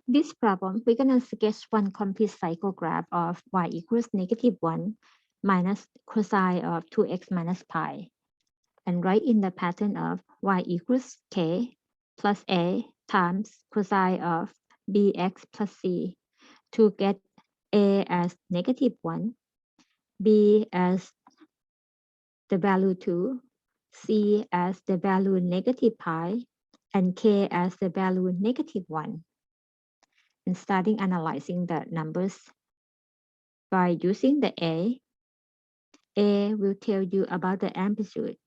this problem, we're going to sketch one complete cycle graph of y equals -1 minus cosine of 2x minus pi, and write in the pattern of y equals k plus a times cosine of bx plus c to get a as -1, b as the value 2, c as the value -pi, and k as the value -1. And starting analyzing the numbers by using the A will tell you about the amplitude,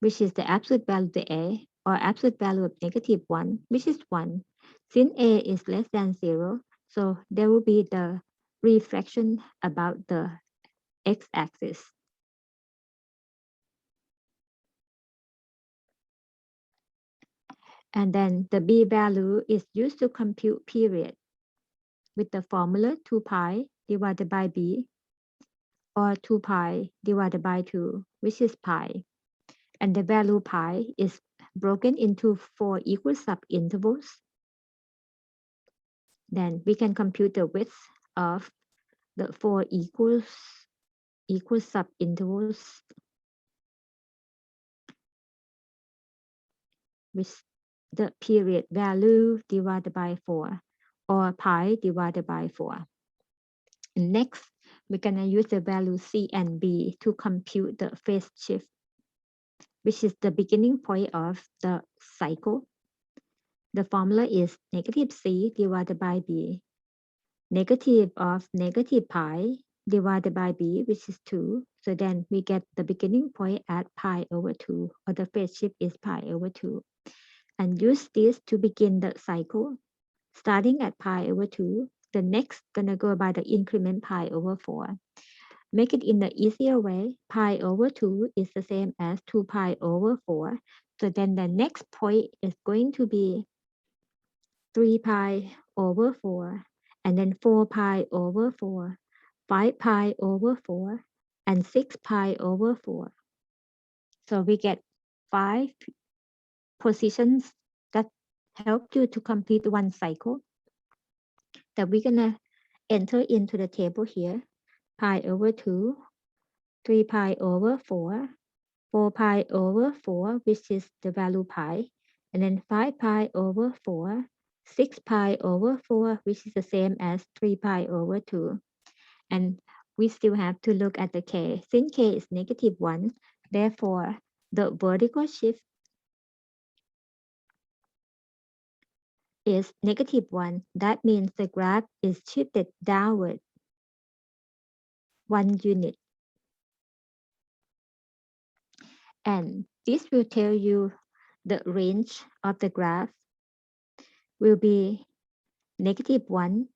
which is the absolute value of the A, or absolute value of -1, which is 1. Since A is less than 0, so there will be the reflection about the x-axis. And then the B value is used to compute period with the formula 2 pi divided by B, or 2 pi divided by 2, which is pi. And the value pi is broken into 4 equal subintervals. Then we can compute the width of the 4 equal subintervals, with the period value divided by 4, or pi divided by 4. And next, we're gonna use the value C and B to compute the phase shift, which is the beginning point of the cycle. The formula is -c divided by b, negative of -pi divided by b, which is 2. So then we get the beginning point at pi over 2, or the phase shift is pi over 2. And use this to begin the cycle. Starting at pi over 2, the next gonna go by the increment pi over 4. Make it in the easier way. Pi over 2 is the same as 2 pi over 4. So then the next point is going to be 3 pi over 4, and then 4 pi over 4, 5 pi over 4, and 6 pi over 4. So we get 5 positions that help you to complete one cycle that we're gonna enter into the table here. Pi over 2, 3 pi over 4, 4 pi over 4, which is the value pi, and then 5 pi over 4, 6 pi over 4, which is the same as 3 pi over 2. And we still have to look at the k. Since k is -1, therefore the vertical shift is -1. That means the graph is shifted downward 1 unit. And this will tell you the range of the graph will be -1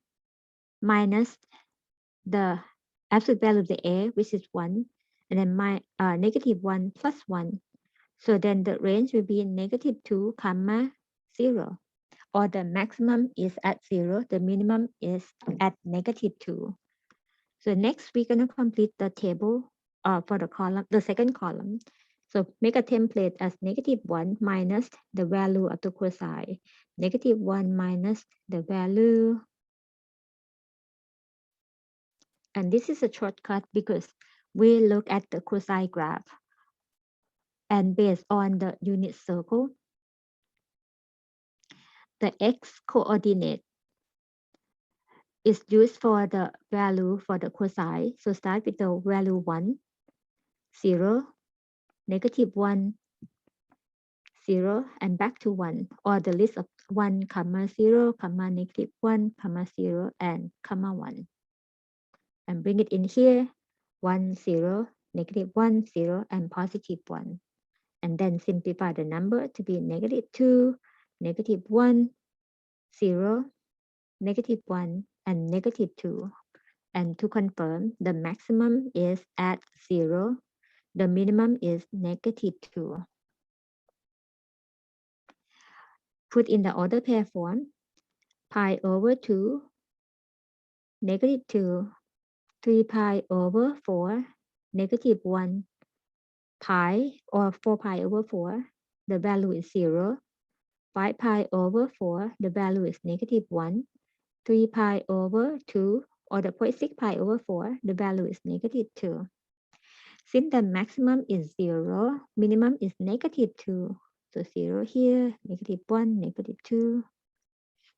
minus the absolute value of the A, which is 1, and then -1 plus 1. So then the range will be -2, 0, or the maximum is at 0, the minimum is at -2. So next we're gonna complete the table for the column, the second column. So make a template as -1 minus the value of the cosine, -1 minus the value. And this is a shortcut because we look at the cosine graph, and based on the unit circle, the x coordinate is used for the value for the cosine. So start with the value 1, 0, -1, 0, and back to 1, or the list of 1, 0, -1, 0, and 1. And bring it in here, 1, 0, -1, 0, and +1. And then simplify the number to be -2, -1, 0, -1, and -2. And to confirm, the maximum is at 0, the minimum is -2. Put in the order pair form, pi over 2, -2, 3 pi over 4, -1, pi, or 4 pi over 4, the value is 0, 5 pi over 4, the value is negative 1. 3 pi over 2, or the 0.6 pi over 4, the value is negative 2. Since the maximum is 0, minimum is negative 2. So 0 here, negative 1, negative 2.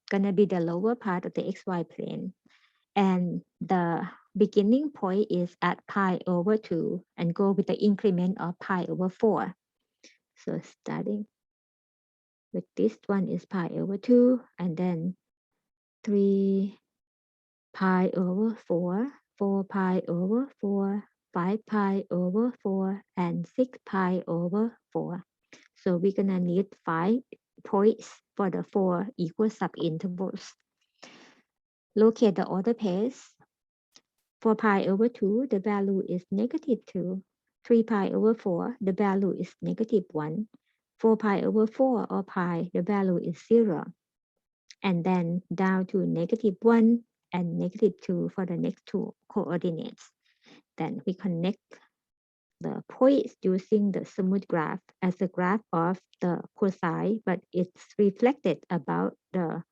Gonna be the lower part of the xy plane. And the beginning point is at pi over 2 and go with the increment of pi over 4. So starting with this one is pi over 2 and then 3 pi over 4, 4 pi over 4, 5 pi over 4, and 6 pi over 4. So we're gonna need 5 points for the 4 equal subintervals. Locate the order pace. For pi over 2, the value is negative 2. 3 pi over 4, the value is negative 1. 4 pi over 4 or pi, the value is 0. And then down to negative 1 and negative 2 for the next two coordinates. Then we connect the points using the smooth graph as a graph of the cosine, but it's reflected about the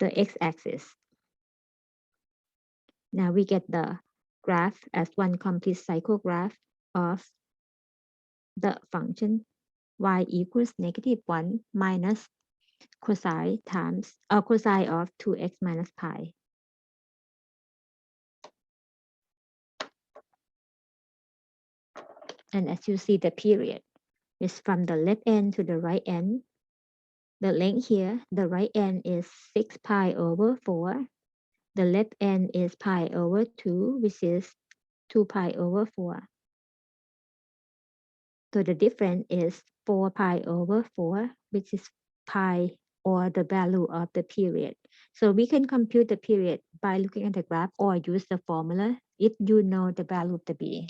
x-axis. Now we get the graph as one complete cycle graph of the function y equals negative 1 minus cosine times cosine of 2x minus pi. And as you see, the period is from the left end to the right end. The length here, the right end is 6 pi over 4. The left end is pi over 2, which is 2 pi over 4. So the difference is 4 pi over 4, which is pi or the value of the period. So we can compute the period by looking at the graph or use the formula if you know the value of the b.